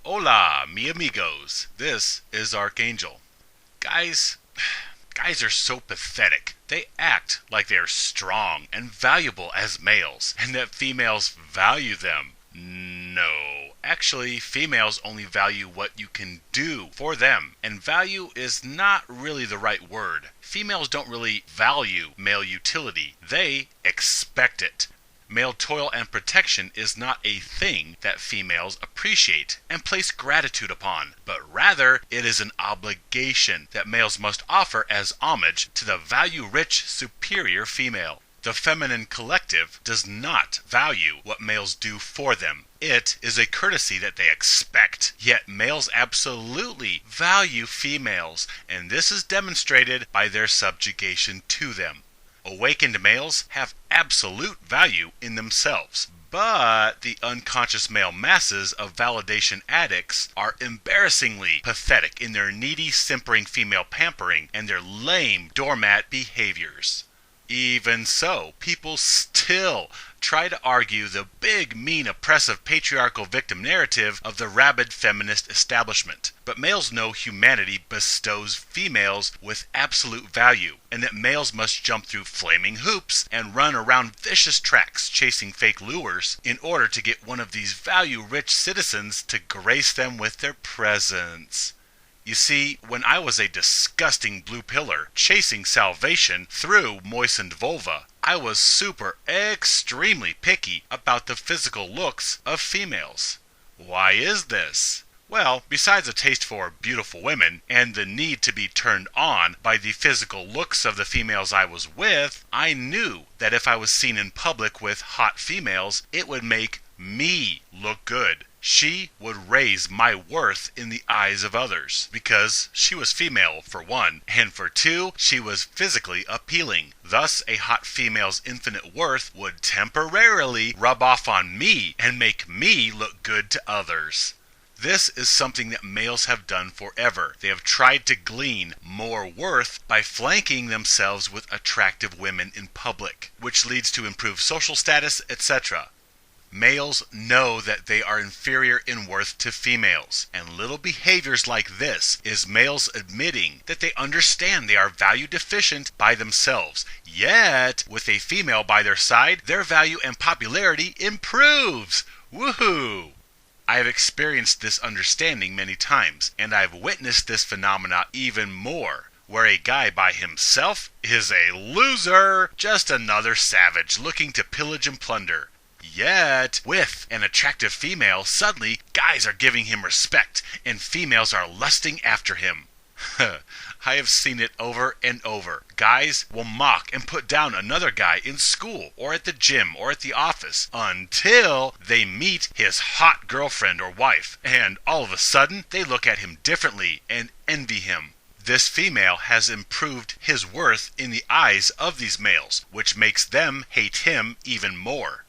Hola, mi amigos. This is Archangel. Guys are so pathetic. They act like they're strong and valuable as males, and that females value them. No. Actually, females only value what you can do for them, and value is not really the right word. Females don't really value male utility. They expect it. Male toil and protection is not a thing that females appreciate and place gratitude upon, but rather it is an obligation that males must offer as homage to the value-rich, superior female. The feminine collective does not value what males do for them. It is a courtesy that they expect. Yet males absolutely value females, and this is demonstrated by their subjugation to them. Awakened males have absolute value in themselves, but the unconscious male masses of validation addicts are embarrassingly pathetic in their needy, simpering female pampering and their lame doormat behaviors. Even so, people still try to argue the big, mean, oppressive, patriarchal victim narrative of the rabid feminist establishment. But males know humanity bestows females with absolute value, and that males must jump through flaming hoops and run around vicious tracks chasing fake lures in order to get one of these value-rich citizens to grace them with their presence. You see, when I was a disgusting blue pillar chasing salvation through moistened vulva, I was extremely picky about the physical looks of females. Why is this? Well, besides a taste for beautiful women and the need to be turned on by the physical looks of the females I was with, I knew that if I was seen in public with hot females, it would make me look good. She would raise my worth in the eyes of others, because she was female, for one, and for two, she was physically appealing. Thus, a hot female's infinite worth would temporarily rub off on me and make me look good to others. This is something that males have done forever. They have tried to glean more worth by flanking themselves with attractive women in public, which leads to improved social status, etc. Males know that they are inferior in worth to females, and little behaviors like this is males admitting that they understand they are value deficient by themselves, yet with a female by their side, their value and popularity improves. Woohoo! I have experienced this understanding many times, and I have witnessed this phenomena even more, where a guy by himself is a loser, just another savage looking to pillage and plunder. Yet, with an attractive female, suddenly guys are giving him respect, and females are lusting after him. I have seen it over and over. Guys will mock and put down another guy in school, or at the gym, or at the office, until they meet his hot girlfriend or wife, and all of a sudden, they look at him differently and envy him. This female has improved his worth in the eyes of these males, which makes them hate him even more.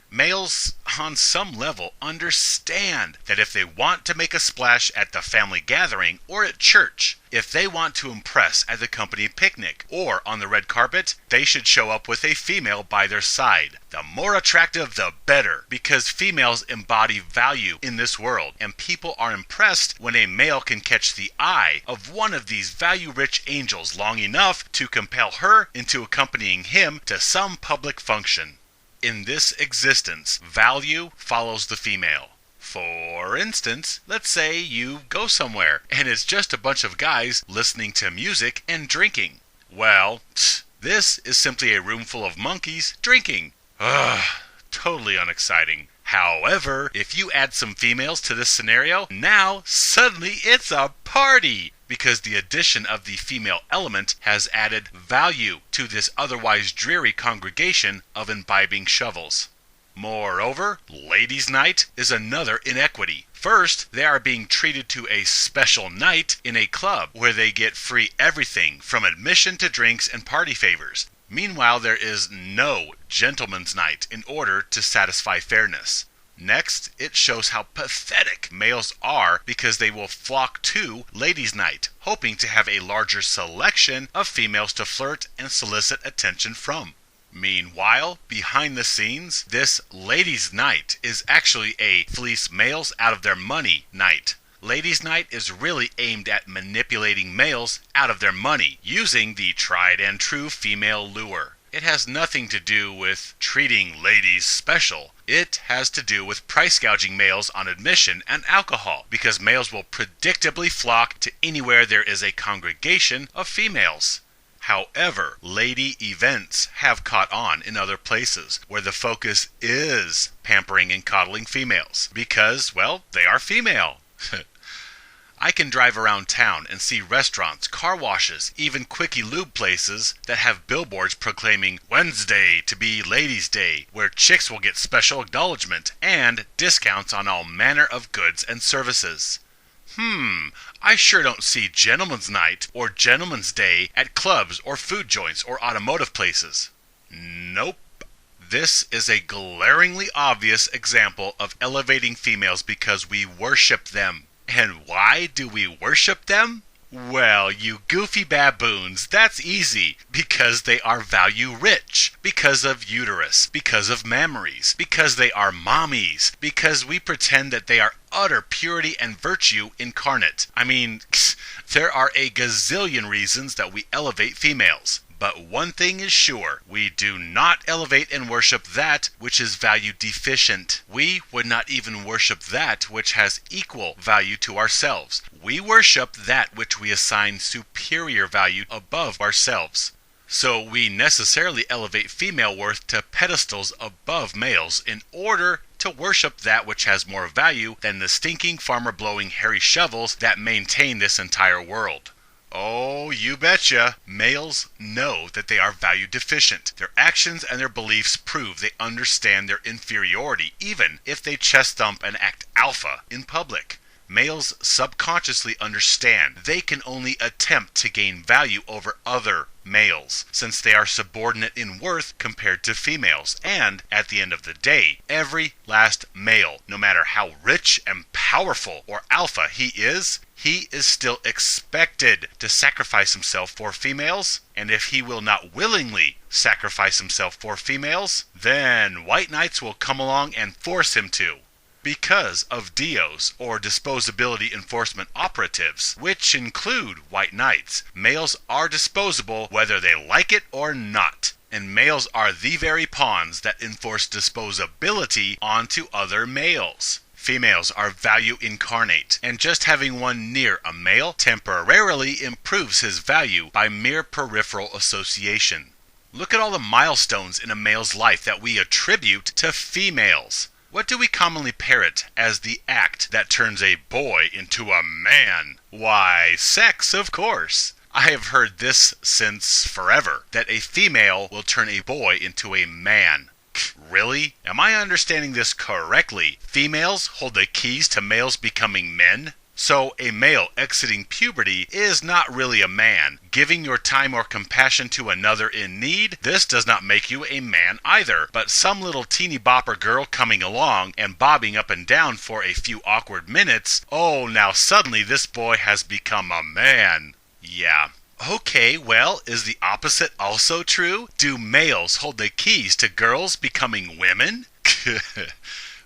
Males, on some level, understand that if they want to make a splash at the family gathering or at church, if they want to impress at the company picnic or on the red carpet, they should show up with a female by their side. The more attractive, the better, because females embody value in this world, and people are impressed when a male can catch the eye of one of these value-rich angels long enough to compel her into accompanying him to some public function. In this existence, value follows the female. For instance, let's say you go somewhere and it's just a bunch of guys listening to music and drinking. Well, this is simply a room full of monkeys drinking. Totally unexciting. However, if you add some females to this scenario, now suddenly it's a party, because the addition of the female element has added value to this otherwise dreary congregation of imbibing shovels. Moreover, ladies' night is another inequity. First, they are being treated to a special night in a club where they get free everything from admission to drinks and party favors. Meanwhile, there is no gentleman's night in order to satisfy fairness. Next, it shows how pathetic males are because they will flock to ladies' night, hoping to have a larger selection of females to flirt and solicit attention from. Meanwhile, behind the scenes, this ladies' night is actually a fleece males out of their money night. Ladies' night is really aimed at manipulating males out of their money using the tried and true female lure. It has nothing to do with treating ladies special. It has to do with price gouging males on admission and alcohol, because males will predictably flock to anywhere there is a congregation of females. However, lady events have caught on in other places where the focus is pampering and coddling females because, well, they are female. I can drive around town and see restaurants, car washes, even quickie lube places that have billboards proclaiming Wednesday to be Ladies' Day, where chicks will get special acknowledgement and discounts on all manner of goods and services. I sure don't see Gentleman's Night or Gentleman's Day at clubs or food joints or automotive places. Nope. This is a glaringly obvious example of elevating females because we worship them. And why do we worship them? Well, you goofy baboons, that's easy. Because they are value rich. Because of uterus. Because of mammaries. Because they are mommies. Because we pretend that they are utter purity and virtue incarnate. I mean, there are a gazillion reasons that we elevate females. But one thing is sure, we do not elevate and worship that which is value deficient. We would not even worship that which has equal value to ourselves. We worship that which we assign superior value above ourselves. So we necessarily elevate female worth to pedestals above males in order to worship that which has more value than the stinking farmer-blowing hairy shovels that maintain this entire world. Oh, you betcha. Males know that they are value deficient. Their actions and their beliefs prove they understand their inferiority, even if they chest thump and act alpha in public. Males subconsciously understand they can only attempt to gain value over other males, since they are subordinate in worth compared to females. And, at the end of the day, every last male, no matter how rich and powerful or alpha he is still expected to sacrifice himself for females. And if he will not willingly sacrifice himself for females, then white knights will come along and force him to. Because of DOs, or disposability enforcement operatives, which include white knights, males are disposable whether they like it or not. And males are the very pawns that enforce disposability onto other males. Females are value incarnate, and just having one near a male temporarily improves his value by mere peripheral association. Look at all the milestones in a male's life that we attribute to females. What do we commonly parrot as the act that turns a boy into a man? Why, sex, of course. I have heard this since forever, that a female will turn a boy into a man. Really? Am I understanding this correctly? Females hold the keys to males becoming men? So a male exiting puberty is not really a man. Giving your time or compassion to another in need, this does not make you a man either. But some little teeny bopper girl coming along and bobbing up and down for a few awkward minutes, oh, now suddenly this boy has become a man. Yeah. Okay, well, is the opposite also true? Do males hold the keys to girls becoming women?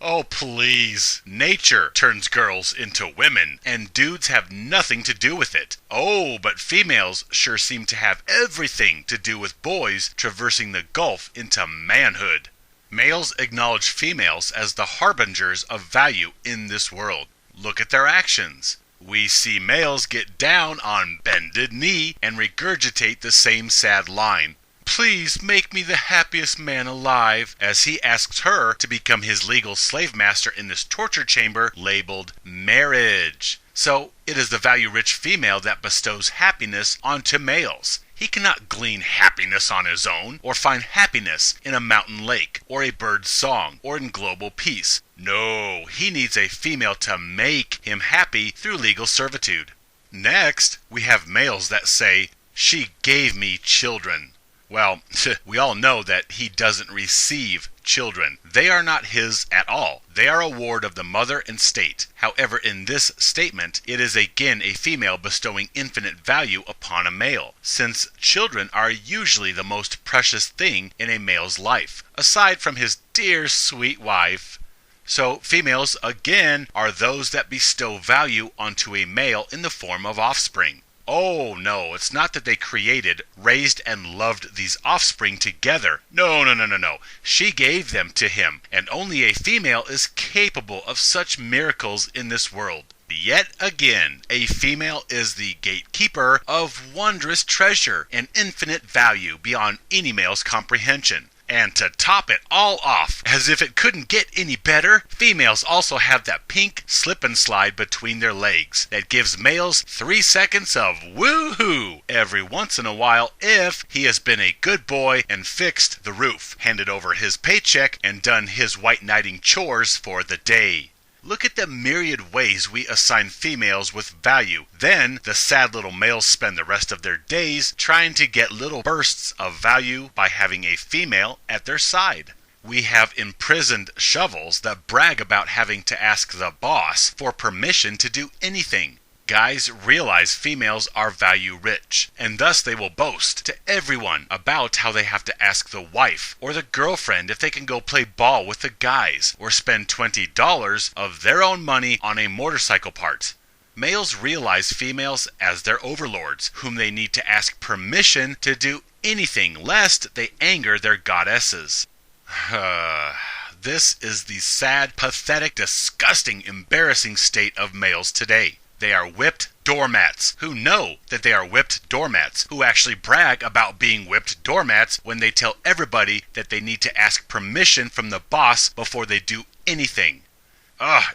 Oh, please. Nature turns girls into women, and dudes have nothing to do with it. Oh, but females sure seem to have everything to do with boys traversing the gulf into manhood. Males acknowledge females as the harbingers of value in this world. Look at their actions. We see males get down on bended knee and regurgitate the same sad line. Please make me the happiest man alive, as he asks her to become his legal slave master in this torture chamber labeled marriage. So it is the value-rich female that bestows happiness onto males. He cannot glean happiness on his own, or find happiness in a mountain lake, or a bird's song, or in global peace. No, he needs a female to make him happy through legal servitude. Next, we have males that say, "She gave me children." Well, we all know that he doesn't receive children. They are not his at all. They are a ward of the mother and state. However, in this statement, it is again a female bestowing infinite value upon a male, since children are usually the most precious thing in a male's life, aside from his dear sweet wife. So females, again, are those that bestow value onto a male in the form of offspring. Oh no, it's not that they created, raised, and loved these offspring together. No. She gave them to him, and only a female is capable of such miracles in this world. Yet again, a female is the gatekeeper of wondrous treasure and infinite value beyond any male's comprehension. And to top it all off, as if it couldn't get any better, females also have that pink slip and slide between their legs that gives males 3 seconds of woohoo every once in a while if he has been a good boy and fixed the roof, handed over his paycheck, and done his white knighting chores for the day. Look at the myriad ways we assign females with value. Then the sad little males spend the rest of their days trying to get little bursts of value by having a female at their side. We have imprisoned shovels that brag about having to ask the boss for permission to do anything. Guys realize females are value rich, and thus they will boast to everyone about how they have to ask the wife or the girlfriend if they can go play ball with the guys or spend $20 of their own money on a motorcycle part. Males realize females as their overlords, whom they need to ask permission to do anything lest they anger their goddesses. This is the sad, pathetic, disgusting, embarrassing state of males today. They are whipped doormats who know that they are whipped doormats, who actually brag about being whipped doormats when they tell everybody that they need to ask permission from the boss before they do anything.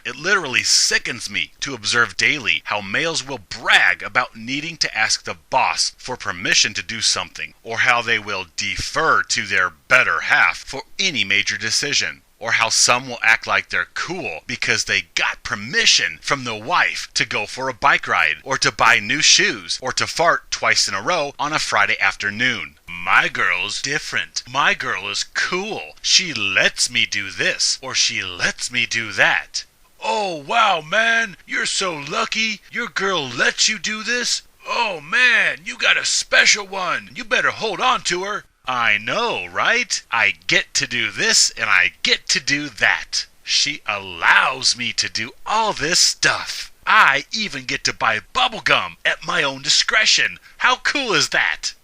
It literally sickens me to observe daily how males will brag about needing to ask the boss for permission to do something, or how they will defer to their better half for any major decision. Or how some will act like they're cool because they got permission from the wife to go for a bike ride, or to buy new shoes, or to fart twice in a row on a Friday afternoon. My girl's different. My girl is cool. She lets me do this, or she lets me do that. Oh, wow, man, you're so lucky. Your girl lets you do this? Oh, man, you got a special one. You better hold on to her. I know, right? I get to do this and I get to do that. She allows me to do all this stuff. I even get to buy bubblegum at my own discretion. How cool is that?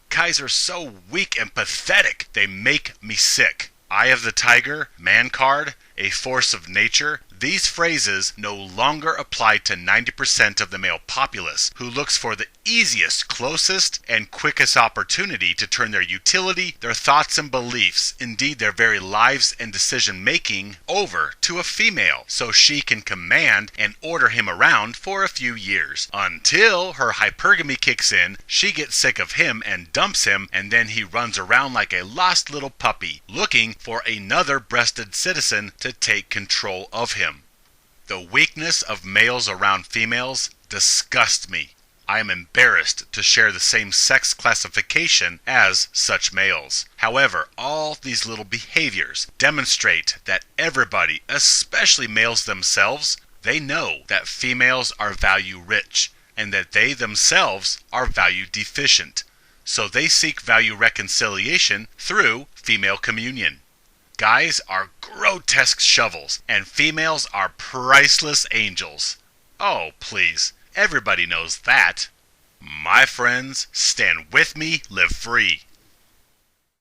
Guys are so weak and pathetic, they make me sick. Eye of the tiger, man card, a force of nature. These phrases no longer apply to 90% of the male populace, who looks for the easiest, closest, and quickest opportunity to turn their utility, their thoughts and beliefs, indeed their very lives and decision-making, over to a female, so she can command and order him around for a few years. Until her hypergamy kicks in, she gets sick of him and dumps him, and then he runs around like a lost little puppy, looking for another breasted citizen to take control of him. The weakness of males around females disgusts me. I am embarrassed to share the same sex classification as such males. However, all these little behaviors demonstrate that everybody, especially males themselves, they know that females are value rich and that they themselves are value deficient. So they seek value reconciliation through female communion. Guys are grotesque shovels, and females are priceless angels. Oh, please, everybody knows that. My friends, stand with me, live free.